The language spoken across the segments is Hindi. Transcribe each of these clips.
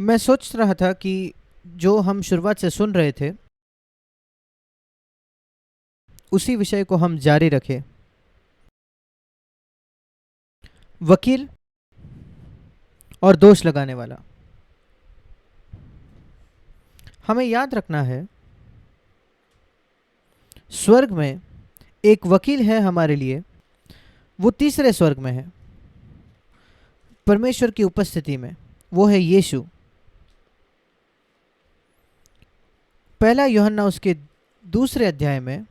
मैं सोच रहा था कि जो हम शुरुआत से सुन रहे थे उसी विषय को हम जारी रखें। वकील और दोष लगाने वाला। हमें याद रखना है, स्वर्ग में एक वकील है हमारे लिए। वो तीसरे स्वर्ग में है, परमेश्वर की उपस्थिति में। वो है यीशु। पहला यूहन्ना उसके दूसरे अध्याय में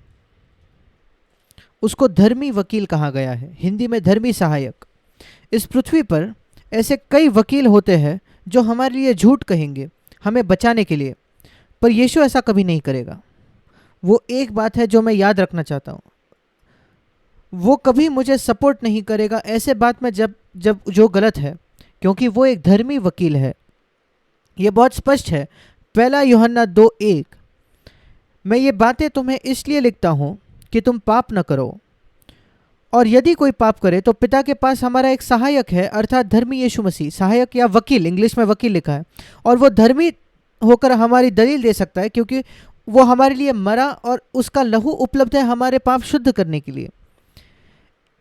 उसको धर्मी वकील कहा गया है, हिंदी में धर्मी सहायक। इस पृथ्वी पर ऐसे कई वकील होते हैं जो हमारे लिए झूठ कहेंगे हमें बचाने के लिए, पर यीशु ऐसा कभी नहीं करेगा। वो एक बात है जो मैं याद रखना चाहता हूँ, वो कभी मुझे सपोर्ट नहीं करेगा ऐसे बात में जब जब जो गलत है, क्योंकि वो एक धर्मी वकील है। ये बहुत स्पष्ट है। पहला यूहन्ना 2:1, मैं ये बातें तुम्हें इसलिए लिखता हूँ कि तुम पाप न करो, और यदि कोई पाप करे तो पिता के पास हमारा एक सहायक है, अर्थात धर्मी यीशु मसीह। सहायक या वकील, इंग्लिश में वकील लिखा है। और वो धर्मी होकर हमारी दलील दे सकता है, क्योंकि वो हमारे लिए मरा और उसका लहू उपलब्ध है हमारे पाप शुद्ध करने के लिए।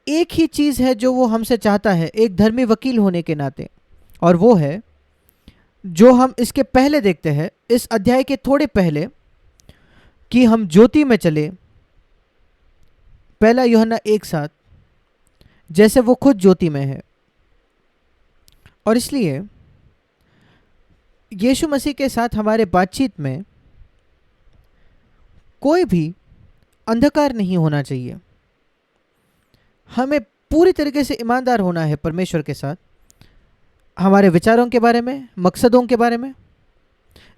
एक ही चीज़ है जो वो हमसे चाहता है एक धर्मी वकील होने के नाते, और वो है जो हम इसके पहले देखते हैं, इस अध्याय के थोड़े पहले, कि हम ज्योति में चले। पहला यूहन्ना 1:7, जैसे वो खुद ज्योति में है। और इसलिए यीशु मसीह के साथ हमारे बातचीत में कोई भी अंधकार नहीं होना चाहिए। हमें पूरी तरीके से ईमानदार होना है परमेश्वर के साथ, हमारे विचारों के बारे में, मकसदों के बारे में।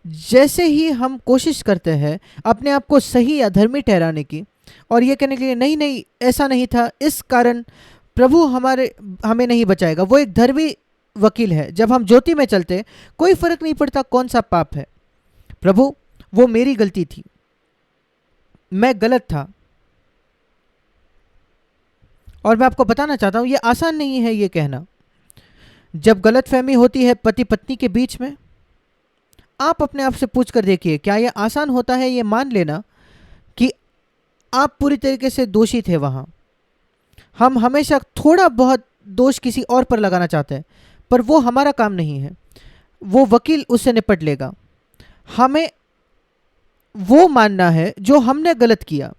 जैसे ही हम कोशिश करते हैं अपने आप को सही या धर्मी ठहराने की, और ये कहने के लिए नहीं नहीं ऐसा नहीं था, इस कारण प्रभु हमें नहीं बचाएगा। वो एक धर्मी वकील है। जब हम ज्योति में चलते, कोई फर्क नहीं पड़ता कौन सा पाप है। प्रभु, वो मेरी गलती थी, मैं गलत था। और मैं आपको बताना चाहता हूं, ये आसान नहीं है ये कहना। जब गलतफहमी होती है पति पत्नी के बीच में, आप अपने आप से पूछ कर देखिए, क्या यह आसान होता है ये मान लेना कि आप पूरी तरीके से दोषी थे वहां। हम हमेशा थोड़ा बहुत दोष किसी और पर लगाना चाहते हैं, पर वो हमारा काम नहीं है। वो वकील उससे निपट लेगा। हमें वो मानना है जो हमने गलत किया,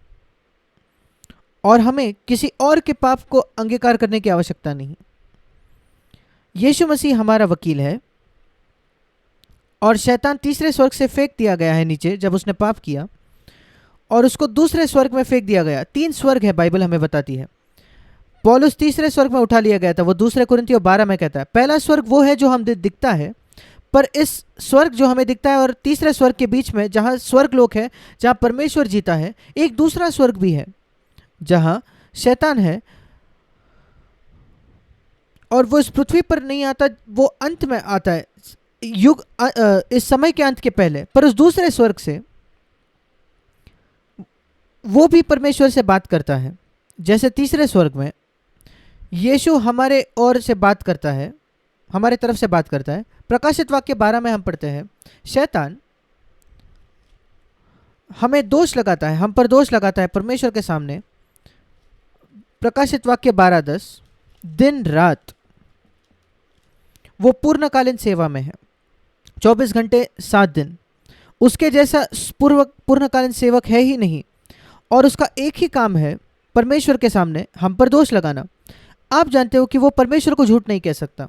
और हमें किसी और के पाप को अंगीकार करने की आवश्यकता नहीं। यीशु मसीह हमारा वकील है, और शैतान तीसरे स्वर्ग से फेंक दिया गया है नीचे जब उसने पाप किया, और उसको दूसरे स्वर्ग में फेंक दिया गया। 3 स्वर्ग है बाइबल हमें बताती है। पौलुस तीसरे स्वर्ग में उठा लिया गया था, वो दूसरे कुरिन्थियों 12 में कहता है। पहला स्वर्ग वो है जो हम दिखता है, पर इस स्वर्ग जो हमें दिखता है और तीसरे स्वर्ग के बीच में जहाँ स्वर्ग लोक है, जहाँ परमेश्वर जीता है, एक दूसरा स्वर्ग भी है जहाँ शैतान है, और वो इस पृथ्वी पर नहीं आता, वो अंत में आता है, इस समय के अंत के पहले। पर उस दूसरे स्वर्ग से वो भी परमेश्वर से बात करता है, जैसे तीसरे स्वर्ग में यीशु हमारे ओर से बात करता है, हमारे तरफ से बात करता है। प्रकाशित वाक्य 12 में हम पढ़ते हैं, शैतान हमें दोष लगाता है, हम पर दोष लगाता है परमेश्वर के सामने। प्रकाशित वाक्य 12:10, दिन रात वो पूर्णकालीन सेवा में है, 24 घंटे 7 दिन। उसके जैसा पूर्णकालीन सेवक है ही नहीं, और उसका एक ही काम है परमेश्वर के सामने हम पर दोष लगाना। आप जानते हो कि वो परमेश्वर को झूठ नहीं कह सकता।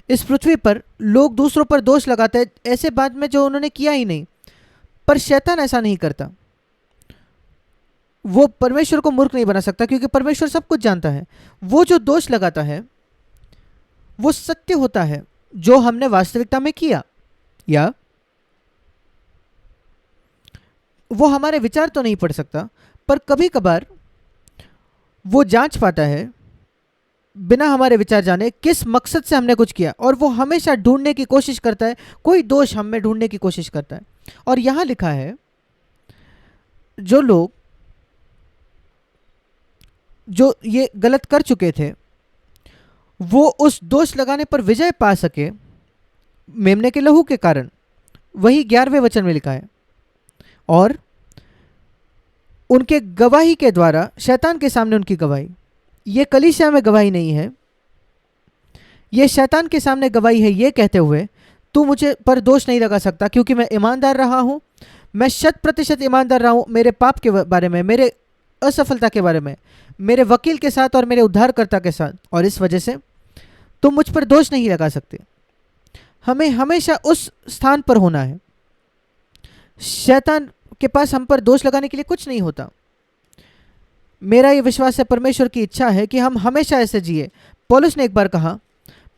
इस पृथ्वी पर लोग दूसरों पर दोष लगाते हैं ऐसे बात में जो उन्होंने किया ही नहीं, पर शैतान ऐसा नहीं करता। वो परमेश्वर को मूर्ख नहीं बना सकता, क्योंकि परमेश्वर सब कुछ जानता है। वो जो दोष लगाता है वो सत्य होता है जो हमने वास्तविकता में किया, या वो हमारे विचार तो नहीं पढ़ सकता, पर कभी कभार वो जांच पाता है बिना हमारे विचार जाने किस मकसद से हमने कुछ किया, और वो हमेशा ढूंढने की कोशिश करता है, कोई दोष हम में ढूंढने की कोशिश करता है। और यहां लिखा है, जो लोग जो ये गलत कर चुके थे वो उस दोष लगाने पर विजय पा सके, मेमने के लहू के कारण, वही 11वें वचन में लिखा है। और उनके गवाही के द्वारा, शैतान के सामने उनकी गवाही, ये कलीसिया में गवाही नहीं है, ये शैतान के सामने गवाही है, ये कहते हुए तू मुझे पर दोष नहीं लगा सकता क्योंकि मैं ईमानदार रहा हूँ, मैं 100% ईमानदार रहा हूँ मेरे पाप के बारे में, मेरे असफलता के बारे में, मेरे वकील के साथ और मेरे उद्धारकर्ता के साथ, और इस वजह से तुम मुझ पर दोष नहीं लगा सकते। हमें हमेशा उस स्थान पर होना है। शैतान के पास हम पर दोष लगाने के लिए कुछ नहीं होता। मेरा ये विश्वास है, परमेश्वर की इच्छा है कि हम हमेशा ऐसे जिए। पौलुस ने एक बार कहा,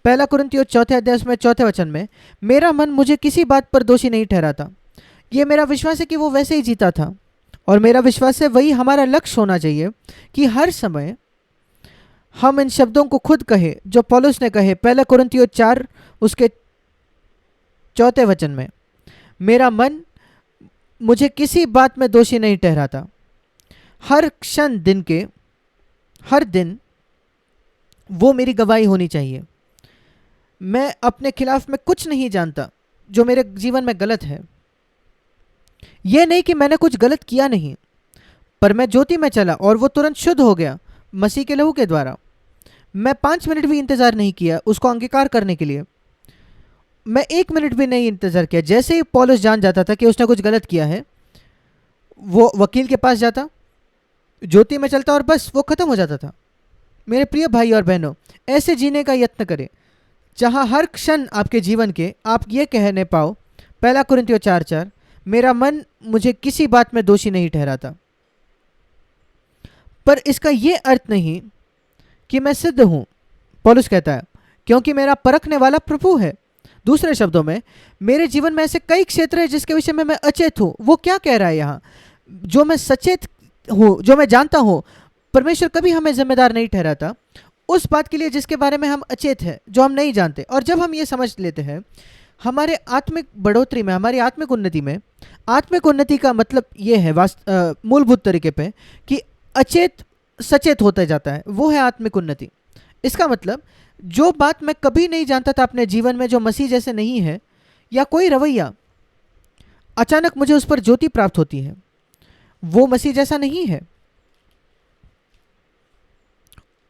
1 कुरिन्थियों 4 अध्याय में 4 वचन में, मेरा मन मुझे किसी बात पर दोषी नहीं ठहराता। ये मेरा विश्वास है कि वो वैसे ही जीता था, और मेरा विश्वास है वही हमारा लक्ष्य होना चाहिए कि हर समय हम इन शब्दों को खुद कहे जो पौलुस ने कहे 1 कुरिन्थियों 4 उसके 4 वचन में, मेरा मन मुझे किसी बात में दोषी नहीं ठहराता। हर क्षण दिन के, हर दिन वो मेरी गवाही होनी चाहिए। मैं अपने खिलाफ में कुछ नहीं जानता जो मेरे जीवन में गलत है। यह नहीं कि मैंने कुछ गलत किया नहीं, पर मैं ज्योति में चला और वो तुरंत शुद्ध हो गया मसीह के लहू के द्वारा। मैं 5 मिनट भी इंतज़ार नहीं किया उसको अंगीकार करने के लिए। मैं 1 मिनट भी नहीं इंतज़ार किया। जैसे ही पौलुस जान जाता था कि उसने कुछ गलत किया है, वो वकील के पास जाता, ज्योति में चलता और बस वो ख़त्म हो जाता था। मेरे प्रिय भाई और बहनों, ऐसे जीने का यत्न करें जहाँ हर क्षण आपके जीवन के आप ये कहने पाओ 1 कुरिन्थियों 4:4, मेरा मन मुझे किसी बात में दोषी नहीं ठहराता। पर इसका ये अर्थ नहीं कि मैं सिद्ध हूँ। पौलुस कहता है, क्योंकि मेरा परखने वाला प्रभु है। दूसरे शब्दों में, मेरे जीवन में ऐसे कई क्षेत्र हैं जिसके विषय में मैं अचेत हूँ। वो क्या कह रहा है यहाँ? जो मैं सचेत हूँ, जो मैं जानता हूँ, परमेश्वर कभी हमें जिम्मेदार नहीं ठहराता उस बात के लिए जिसके बारे में हम अचेत हैं, जो हम नहीं जानते। और जब हम ये समझ लेते हैं, हमारे आत्मिक बढ़ोतरी में, हमारी आत्मिक उन्नति में, आत्मिक उन्नति का मतलब ये है मूलभूत तरीके पे कि अचेत सचेत होता जाता है, वो है आत्मिक उन्नति। इसका मतलब जो बात मैं कभी नहीं जानता था अपने जीवन में, जो मसीह जैसे नहीं है, या कोई रवैया, अचानक मुझे उस पर ज्योति प्राप्त होती है, वो मसीह जैसा नहीं है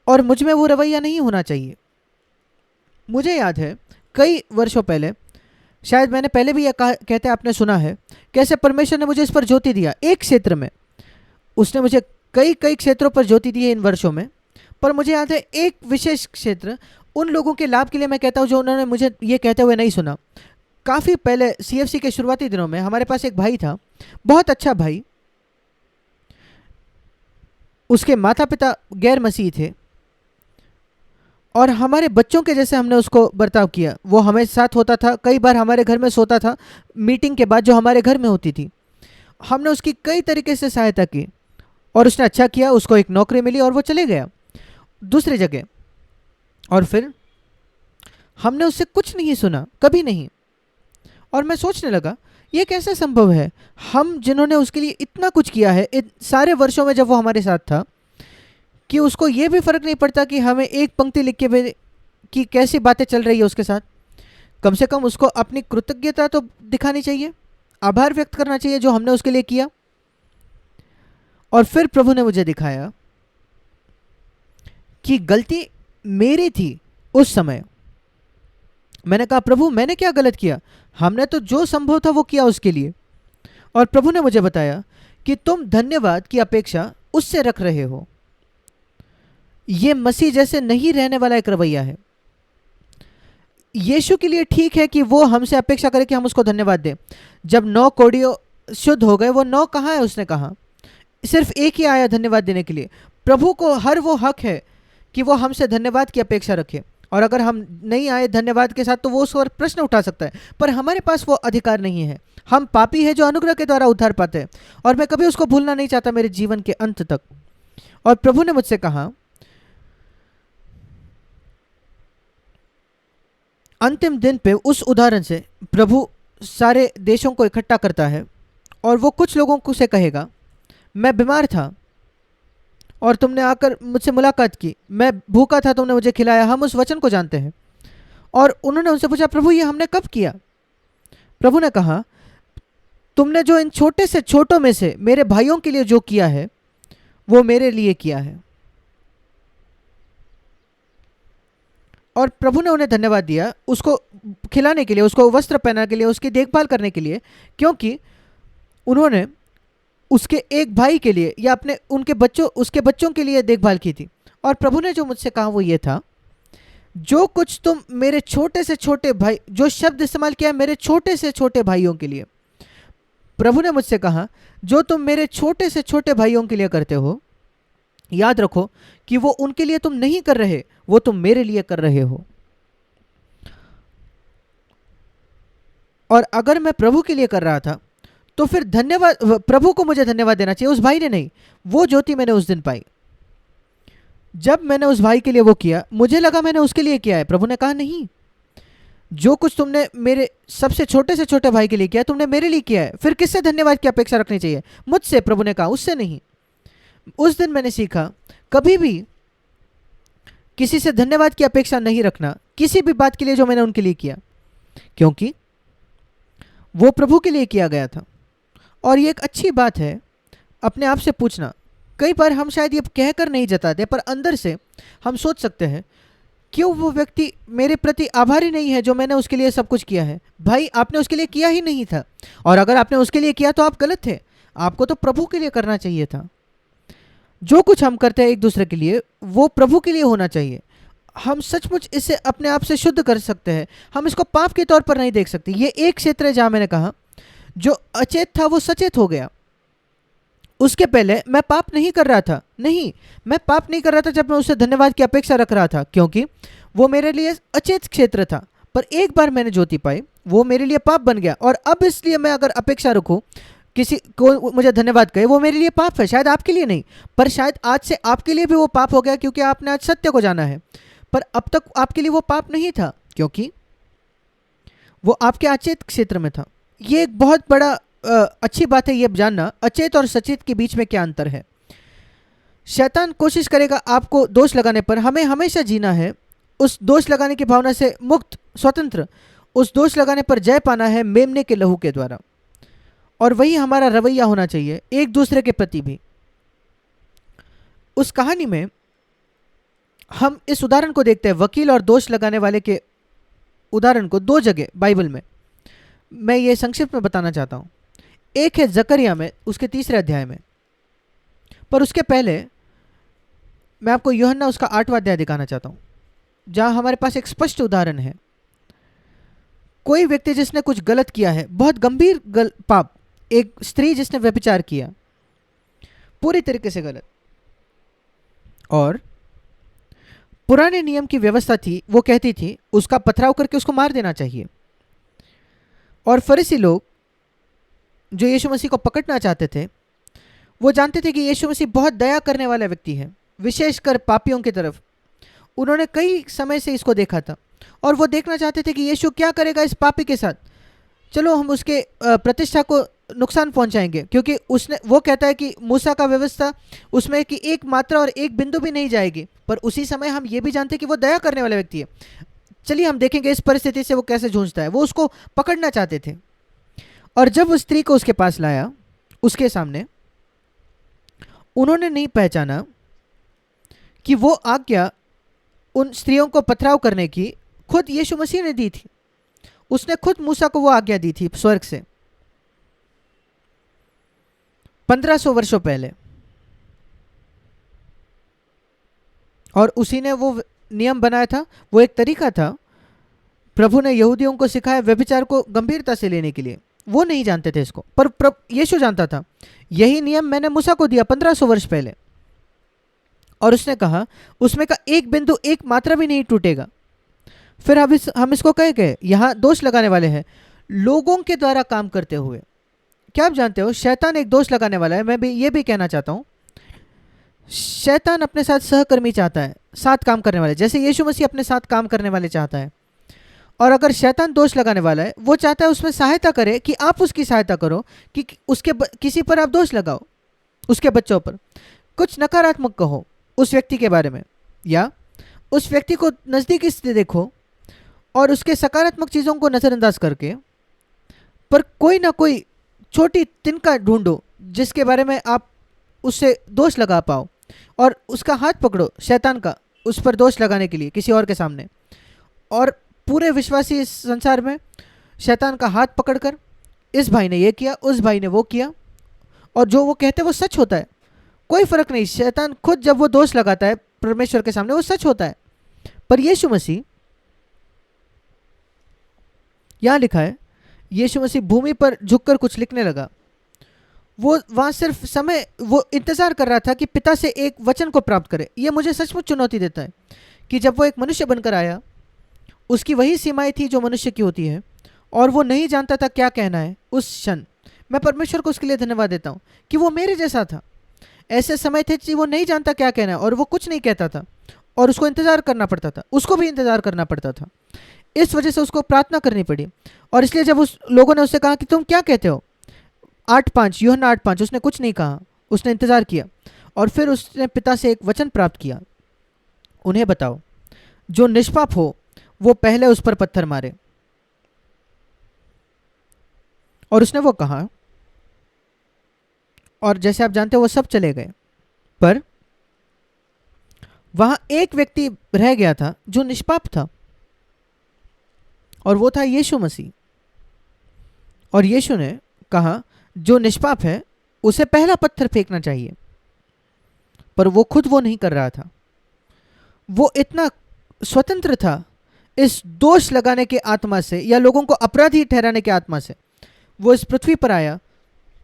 और मुझ में वो रवैया नहीं होना चाहिए। मुझे याद है कई वर्षों पहले, शायद मैंने पहले भी यह कहते आपने सुना है, कैसे परमेश्वर ने मुझे इस पर ज्योति दिया। एक क्षेत्र में उसने मुझे कई क्षेत्रों पर ज्योति दी है इन वर्षों में, पर मुझे याद है एक विशेष क्षेत्र, उन लोगों के लाभ के लिए मैं कहता हूँ जो उन्होंने मुझे ये कहते हुए नहीं सुना। काफ़ी पहले CFC के शुरुआती दिनों में हमारे पास एक भाई था, बहुत अच्छा भाई। उसके माता पिता गैर मसीह थे और हमारे बच्चों के जैसे हमने उसको बर्ताव किया। वो हमें साथ होता था, कई बार हमारे घर में सोता था मीटिंग के बाद जो हमारे घर में होती थी। हमने उसकी कई तरीके से सहायता की और उसने अच्छा किया, उसको एक नौकरी मिली और वो चले गया दूसरी जगह। और फिर हमने उससे कुछ नहीं सुना, कभी नहीं। और मैं सोचने लगा, ये कैसे संभव है? हम जिन्होंने उसके लिए इतना कुछ किया है इन सारे वर्षों में जब वो हमारे साथ था, कि उसको ये भी फ़र्क नहीं पड़ता कि हमें एक पंक्ति लिख के भेज कि कैसी बातें चल रही है उसके साथ। कम से कम उसको अपनी कृतज्ञता तो दिखानी चाहिए, आभार व्यक्त करना चाहिए जो हमने उसके लिए किया। और फिर प्रभु ने मुझे दिखाया कि गलती मेरी थी उस समय। मैंने कहा, प्रभु मैंने क्या गलत किया? हमने तो जो संभव था वो किया उसके लिए। और प्रभु ने मुझे बताया कि तुम धन्यवाद की अपेक्षा उससे रख रहे हो। ये मसीह जैसे नहीं रहने वाला एक रवैया है। यीशु के लिए ठीक है कि वो हमसे अपेक्षा करे कि हम उसको धन्यवाद दें। जब 9 कोढ़ियों शुद्ध हो गए, वो 9 कहाँ है? उसने कहा सिर्फ एक ही आया धन्यवाद देने के लिए। प्रभु को हर वो हक है कि वो हमसे धन्यवाद की अपेक्षा रखे, और अगर हम नहीं आए धन्यवाद के साथ तो वो उस पर प्रश्न उठा सकता है, पर हमारे पास वो अधिकार नहीं है। हम पापी हैं जो अनुग्रह के द्वारा उद्धार पाते हैं, और मैं कभी उसको भूलना नहीं चाहता मेरे जीवन के अंत तक। और प्रभु ने मुझसे कहा, अंतिम दिन पे उस उदाहरण से प्रभु सारे देशों को इकट्ठा करता है और वो कुछ लोगों को से कहेगा, मैं बीमार था और तुमने आकर मुझसे मुलाकात की, मैं भूखा था तुमने मुझे खिलाया। हम उस वचन को जानते हैं। और उन्होंने उनसे पूछा, प्रभु ये हमने कब किया? प्रभु ने कहा, तुमने जो इन छोटे से छोटों में से मेरे भाइयों के लिए जो किया है वो मेरे लिए किया है। और प्रभु ने उन्हें धन्यवाद दिया उसको खिलाने के लिए, उसको वस्त्र पहनाने के लिए, उसकी देखभाल करने के लिए, क्योंकि उन्होंने उसके एक भाई के लिए या उसके बच्चों के लिए देखभाल की थी। और प्रभु ने जो मुझसे कहा वो ये था, जो कुछ तुम मेरे छोटे से छोटे भाई, जो शब्द इस्तेमाल किया मेरे छोटे से छोटे भाइयों के लिए, प्रभु ने मुझसे कहा जो तुम मेरे छोटे से छोटे भाइयों के लिए करते हो, याद रखो कि वो उनके लिए तुम नहीं कर रहे, वो तुम मेरे लिए कर रहे हो। और अगर मैं प्रभु के लिए कर रहा था तो फिर धन्यवाद, प्रभु को मुझे धन्यवाद देना चाहिए, उस भाई ने नहीं। वो ज्योति मैंने उस दिन पाई। जब मैंने उस भाई के लिए वो किया, मुझे लगा मैंने उसके लिए किया है। प्रभु ने कहा नहीं, जो कुछ तुमने मेरे सबसे छोटे से छोटे भाई के लिए किया तुमने मेरे लिए किया है, फिर किससे धन्यवाद की अपेक्षा रखनी चाहिए? मुझसे। प्रभु ने कहा उससे नहीं। उस दिन मैंने सीखा कभी भी किसी से धन्यवाद की अपेक्षा नहीं रखना, किसी भी बात के लिए जो मैंने उनके लिए किया, क्योंकि वो प्रभु के लिए किया गया था। और ये एक अच्छी बात है अपने आप से पूछना। कई बार हम शायद ये कहकर नहीं जताते, पर अंदर से हम सोच सकते हैं क्यों वो व्यक्ति मेरे प्रति आभारी नहीं है जो मैंने उसके लिए सब कुछ किया है। भाई आपने उसके लिए किया ही नहीं था, और अगर आपने उसके लिए किया तो आप गलत थे। आपको तो प्रभु के लिए करना चाहिए था। जो कुछ हम करते हैं एक दूसरे के लिए वो प्रभु के लिए होना चाहिए। हम सचमुच इसे अपने आप से शुद्ध कर सकते हैं, हम इसको पाप के तौर पर नहीं देख सकते। ये एक क्षेत्र है जहां मैंने कहा जो अचेत था वो सचेत हो गया। उसके पहले मैं पाप नहीं कर रहा था, नहीं, मैं पाप नहीं कर रहा था जब मैं उससे धन्यवाद की अपेक्षा रख रहा था, क्योंकि वो मेरे लिए अचेत क्षेत्र था। पर एक बार मैंने ज्योति पाई, वो मेरे लिए पाप बन गया। और अब इसलिए मैं अगर अपेक्षा रखूं किसी को मुझे धन्यवाद कहे, वो मेरे लिए पाप है। शायद आपके लिए नहीं, पर शायद आज से आपके लिए भी वो पाप हो गया, क्योंकि आपने आज सत्य को जाना है। पर अब तक आपके लिए वो पाप नहीं था, क्योंकि वो आपके अचेत क्षेत्र में था। ये एक बहुत बड़ा अच्छी बात है ये जानना, अचेत और सचेत के बीच में क्या अंतर है। शैतान कोशिश करेगा आपको दोष लगाने पर। हमें हमेशा जीना है उस दोष लगाने की भावना से मुक्त, स्वतंत्र। उस दोष लगाने पर जय पाना है मेमने के लहू के द्वारा। और वही हमारा रवैया होना चाहिए एक दूसरे के प्रति भी। उस कहानी में हम इस उदाहरण को देखते हैं, वकील और दोष लगाने वाले के उदाहरण को 2 जगह बाइबल में। मैं ये संक्षिप्त में बताना चाहता हूँ। एक है जकरिया में, उसके 3 अध्याय में। पर उसके पहले मैं आपको यूहन्ना उसका 8वां अध्याय दिखाना चाहता हूँ, जहाँ हमारे पास एक स्पष्ट उदाहरण है। कोई व्यक्ति जिसने कुछ गलत किया है, बहुत गंभीर पाप, एक स्त्री जिसने व्यभिचार किया, पूरी तरीके से गलत। और पुराने नियम की व्यवस्था थी, वो कहती थी उसका पथराव करके उसको मार देना चाहिए। और फरीसी लोग जो यीशु मसीह को पकड़ना चाहते थे, वो जानते थे कि यीशु मसीह बहुत दया करने वाला व्यक्ति है, विशेषकर पापियों की तरफ। उन्होंने कई समय से इसको देखा था और वो देखना चाहते थे कि यीशु क्या करेगा इस पापी के साथ। चलो हम उसके प्रतिष्ठा को नुकसान पहुंचाएंगे, क्योंकि वो कहता है कि मूसा का व्यवस्था उसमें कि एक मात्रा और एक बिंदु भी नहीं जाएगी। पर उसी समय हम ये भी जानते हैं कि वो दया करने वाला व्यक्ति है। चलिए हम देखेंगे इस परिस्थिति से वो कैसे जूझता है। वो उसको पकड़ना चाहते थे। और जब उस स्त्री को उसके पास लाया, उसके सामने, उन्होंने नहीं पहचाना कि वो आज्ञा उन स्त्रियों को पथराव करने की खुद यीशु मसीह ने दी थी। उसने खुद मूसा को वो आज्ञा दी थी स्वर्ग से 1500 वर्षों पहले। और उसी ने वो नियम बनाया था, वो एक तरीका था प्रभु ने यहूदियों को सिखाया व्यभिचार को गंभीरता से लेने के लिए। वो नहीं जानते थे इसको, पर यीशु जानता था। यही नियम मैंने मूसा को दिया 1500 वर्ष पहले। और उसने कहा उसमें का एक बिंदु, एक मात्रा भी नहीं टूटेगा। फिर हम इसको कह गए, यहाँ दोष लगाने वाले हैं लोगों के द्वारा काम करते हुए। क्या आप जानते हो शैतान एक दोष लगाने वाला है। मैं भी ये भी कहना चाहता हूँ, शैतान अपने साथ सहकर्मी चाहता है, साथ काम करने वाले, जैसे यीशु मसीह अपने साथ काम करने वाले चाहता है। और अगर शैतान दोष लगाने वाला है, वो चाहता है उसमें सहायता करे, कि आप उसकी सहायता करो, कि किसी पर आप दोष लगाओ, उसके बच्चों पर कुछ नकारात्मक कहो उस व्यक्ति के बारे में, या उस व्यक्ति को नज़दीकी से देखो, और उसके सकारात्मक चीज़ों को नज़रअंदाज करके, पर कोई ना कोई छोटी तिनका ढूंढो जिसके बारे में आप उससे दोष लगा पाओ, और उसका हाथ पकड़ो शैतान का, उस पर दोष लगाने के लिए किसी और के सामने। और पूरे विश्वासी इस संसार में शैतान का हाथ पकड़कर, इस भाई ने ये किया, उस भाई ने वो किया, और जो वो कहते हैं वो सच होता है। कोई फर्क नहीं, शैतान खुद जब वो दोष लगाता है परमेश्वर के सामने वो सच होता है। पर यीशु मसीह, यहां लिखा है, यीशु मसीह भूमि पर झुककर कुछ लिखने लगा। वो वहां सिर्फ समय, वो इंतजार कर रहा था कि पिता से एक वचन को प्राप्त करे। ये मुझे सचमुच चुनौती देता है कि जब वो एक मनुष्य बनकर आया, उसकी वही सीमाएं थी जो मनुष्य की होती है, और वो नहीं जानता था क्या कहना है उस क्षण। मैं परमेश्वर को उसके लिए धन्यवाद देता हूँ कि वो मेरे जैसा था। ऐसे समय थे कि वो नहीं जानता क्या कहना है और वो कुछ नहीं कहता था, और उसको इंतजार करना पड़ता था, उसको भी इंतजार करना पड़ता था। इस वजह से उसको प्रार्थना करनी पड़ी। और इसलिए जब उस लोगों ने उससे कहा कि तुम क्या कहते हो, 8:5, यूहन्ना 8:5, उसने कुछ नहीं कहा, उसने इंतजार किया, और फिर उसने पिता से एक वचन प्राप्त किया, उन्हें बताओ जो निष्पाप हो वो पहले उस पर पत्थर मारे। और उसने वो कहा, और जैसे आप जानते हो वो सब चले गए, पर वहां एक व्यक्ति रह गया था जो निष्पाप था, और वो था यीशु मसीह। और यीशु ने कहा जो निष्पाप है उसे पहला पत्थर फेंकना चाहिए, पर वो खुद वो नहीं कर रहा था। वो इतना स्वतंत्र था इस दोष लगाने के आत्मा से या लोगों को अपराधी ठहराने के आत्मा से। वो इस पृथ्वी पर आया।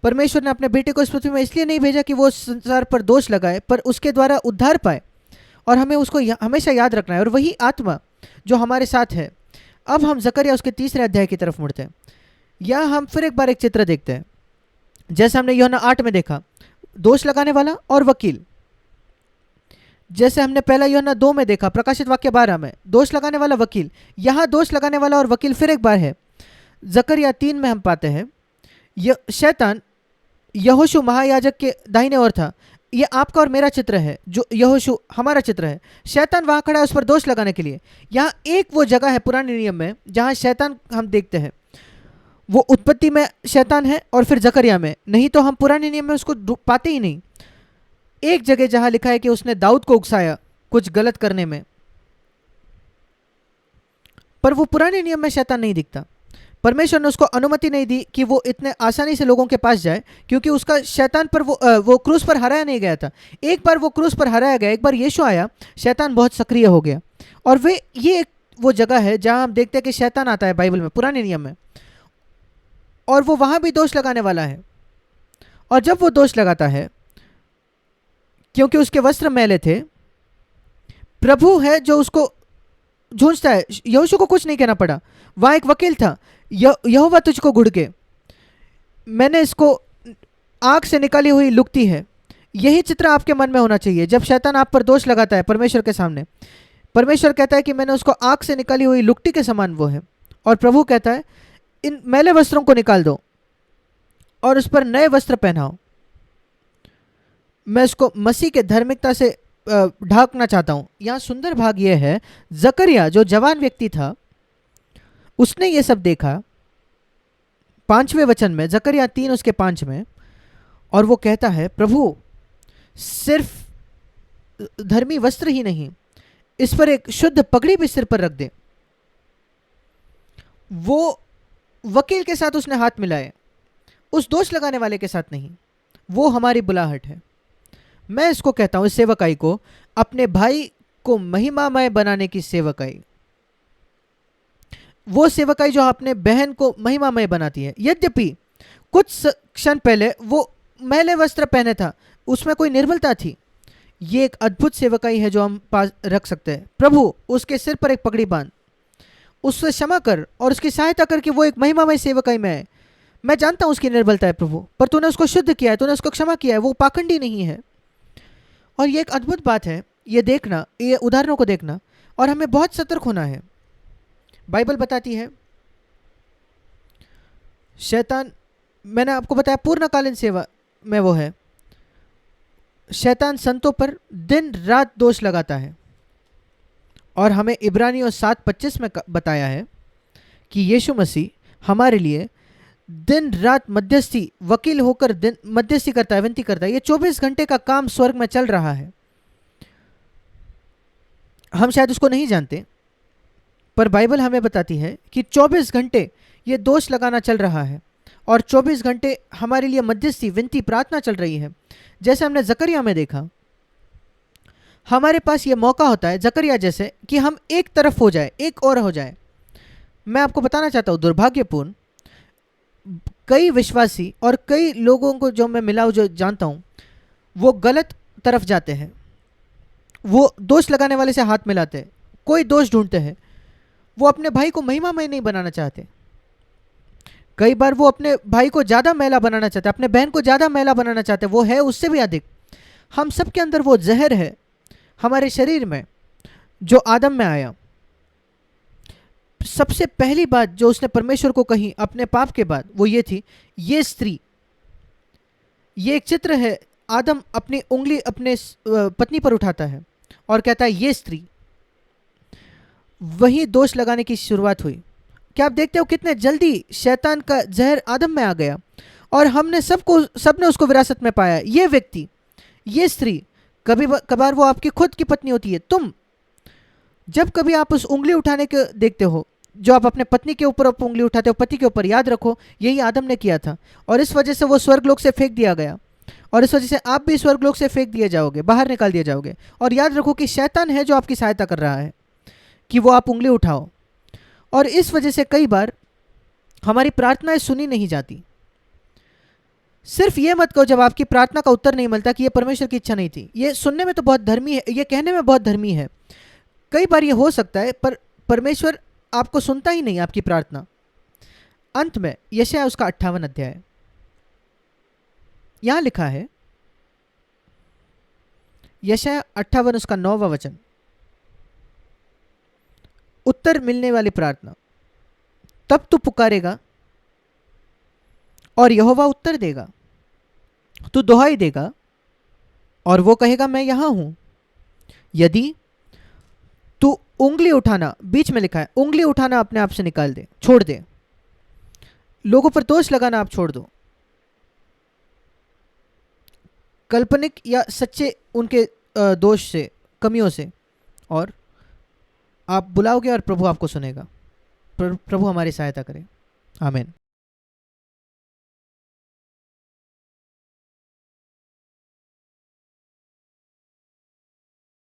परमेश्वर ने अपने बेटे को इस पृथ्वी में इसलिए नहीं भेजा कि वो संसार पर दोष लगाए, पर उसके द्वारा उद्धार पाए, और हमें उसको हमेशा याद रखना है। और वही आत्मा जो हमारे साथ है। अब हम जकरिया उसके 3 अध्याय की तरफ मुड़ते हैं। यहाँ हम फिर एक बार एक चित्र देखते हैं, जैसे हमने यूहन्ना 8 में देखा, दोष लगाने वाला और वकील। जैसे हमने पहला यूहन्ना 2 में देखा, प्रकाशित वाक्य 12 में, दोष लगाने वाला वकील। यहाँ दोष लगाने वाला और वकील फिर एक बार है। जकरिया 3 में हम पाते हैं शैतान यहोशू महायाजक के दाहिने ओर था। ये आपका और मेरा चित्र है, जो यहोशू हमारा चित्र है। शैतान वहां खड़ा है उस पर दोष लगाने के लिए। यहाँ एक वो जगह है पुराने नियम में जहां शैतान हम देखते हैं। वो उत्पत्ति में शैतान है और फिर जकरिया में, नहीं तो हम पुराने नियम में उसको पाते ही नहीं। एक जगह जहां लिखा है कि उसने दाऊद को उकसाया कुछ गलत करने में, पर वो पुराने नियम में शैतान नहीं दिखता। परमेश्वर ने उसको अनुमति नहीं दी कि वो इतने आसानी से लोगों के पास जाए, क्योंकि उसका शैतान पर वो क्रूस पर हराया नहीं गया था। एक बार वो क्रूस पर हराया गया, एक बार यीशु आया, शैतान बहुत सक्रिय हो गया। और ये वो जगह है जहां हम देखते हैं कि शैतान आता है बाइबल में, पुराने नियम में, और वो वहां भी दोष लगाने वाला है। और जब वो दोष लगाता है, क्योंकि उसके वस्त्र मैले थे, प्रभु है जो उसको झूंझता है। यहोशू को कुछ नहीं कहना पड़ा, वहां एक वकील था, यहोवा तुझको घुड़के, मैंने इसको आग से निकाली हुई लुकती है। यही चित्र आपके मन में होना चाहिए जब शैतान आप पर दोष लगाता है परमेश्वर के सामने। परमेश्वर कहता है कि मैंने उसको आग से निकाली हुई लुकटी के समान वो है, और प्रभु कहता है इन मैले वस्त्रों को निकाल दो और उस पर नए वस्त्र पहनाओ। मैं उसको मसीह के धार्मिकता से ढांकना चाहता हूं। यहां सुंदर भाग यह है, जकरिया जो जवान व्यक्ति था, उसने ये सब देखा 5वें वचन में, जकरिया 3 उसके 5 में, और वो कहता है प्रभु सिर्फ धर्मी वस्त्र ही नहीं, इस पर एक शुद्ध पगड़ी भी सिर पर रख दे। वो वकील के साथ उसने हाथ मिलाए, उस दोष लगाने वाले के साथ नहीं। वो हमारी बुलाहट है। मैं इसको कहता हूं, इस सेवकाई को, अपने भाई को महिमामय बनाने की सेवकाई। वो सेवकाई जो अपने बहन को महिमामय बनाती है। यद्यपि कुछ क्षण पहले वो मैले वस्त्र पहने था, उसमें कोई निर्बलता थी। ये एक अद्भुत सेवकाई है जो हम पास रख सकते हैं। प्रभु उसके सिर पर एक पगड़ी बांध, उससे क्षमा कर और उसकी सहायता करके वो एक महिमामय सेवकाई में है। मैं जानता हूं उसकी निर्बलता है प्रभु, पर तूने उसको शुद्ध किया है, तूने उसको क्षमा किया है, वो पाखंडी नहीं है। और ये एक अद्भुत बात है, ये देखना, ये उदाहरणों को देखना, और हमें बहुत सतर्क होना है। बाइबल बताती है शैतान, मैंने आपको बताया पूर्णकालीन सेवा में वो है, शैतान संतों पर दिन रात दोष लगाता है, और हमें इब्रानियों 7:25 में बताया है कि यीशु मसीह हमारे लिए दिन रात मध्यस्थी वकील होकर दिन मध्यस्थी करता है, विनती करता है। ये 24 घंटे का काम स्वर्ग में चल रहा है। हम शायद उसको नहीं जानते, पर बाइबल हमें बताती है कि 24 घंटे ये दोष लगाना चल रहा है और 24 घंटे हमारे लिए मध्यस्थी, विनती, प्रार्थना चल रही है। जैसे हमने जकरिया में देखा, हमारे पास ये मौका होता है जकरिया जैसे कि हम एक तरफ हो जाए, एक और हो जाए। मैं आपको बताना चाहता हूँ, दुर्भाग्यपूर्ण कई विश्वासी और कई लोगों को जो मैं मिला हूँ, जो जानता हूँ, वो गलत तरफ जाते हैं। वो दोष लगाने वाले से हाथ मिलाते हैं, कोई दोष ढूंढते हैं। वो अपने भाई को महिमामय नहीं बनाना चाहते। कई बार वो अपने भाई को ज़्यादा मैला बनाना चाहते, अपने बहन को ज़्यादा मैला बनाना चाहते, वो है उससे भी अधिक। हम सब के अंदर वो जहर है हमारे शरीर में जो आदम में आया। सबसे पहली बात जो उसने परमेश्वर को कही अपने पाप के बाद, वो ये थी, ये स्त्री। ये एक चित्र है, आदम अपनी उंगली अपने पत्नी पर उठाता है और कहता है ये स्त्री। वही दोष लगाने की शुरुआत हुई। क्या आप देखते हो कितने जल्दी शैतान का जहर आदम में आ गया और हमने सबने उसको विरासत में पाया। ये व्यक्ति, ये स्त्री, कभी कभार वो आपकी खुद की पत्नी होती है। तुम जब कभी आप उस उंगली उठाने के देखते हो, जो आप अपने पत्नी के ऊपर उंगली उठाते हो, पति के ऊपर, याद रखो यही आदम ने किया था और इस वजह से वो स्वर्गलोक से फेंक दिया गया और इस वजह से आप भी स्वर्गलोक से फेंक दिए जाओगे, बाहर निकाल दिए जाओगे। और याद रखो कि शैतान है जो आपकी सहायता कर रहा है कि वो आप उंगली उठाओ। और इस वजह से कई बार हमारी प्रार्थनाएं सुनी नहीं जाती। सिर्फ ये मत कहो जब आपकी प्रार्थना का उत्तर नहीं मिलता कि ये परमेश्वर की इच्छा नहीं थी। ये सुनने में तो बहुत धर्मी है, ये कहने में बहुत धर्मी है। कई बार ये हो सकता है, पर परमेश्वर आपको सुनता ही नहीं आपकी प्रार्थना। अंत में यशायाह उसका 58 अध्याय, यहां लिखा है, यशायाह 58 उसका 9वां वचन, उत्तर मिलने वाली प्रार्थना। तब तू पुकारेगा और यहोवा उत्तर देगा, तू दुहाई देगा और वो कहेगा मैं यहां हूं। यदि तू उंगली उठाना, बीच में लिखा है, उंगली उठाना अपने आप से निकाल दे, छोड़ दे, लोगों पर दोष लगाना आप छोड़ दो, काल्पनिक या सच्चे उनके दोष से, कमियों से, और आप बुलाओगे और प्रभु आपको सुनेगा। प्रभु हमारी सहायता करे। आमीन।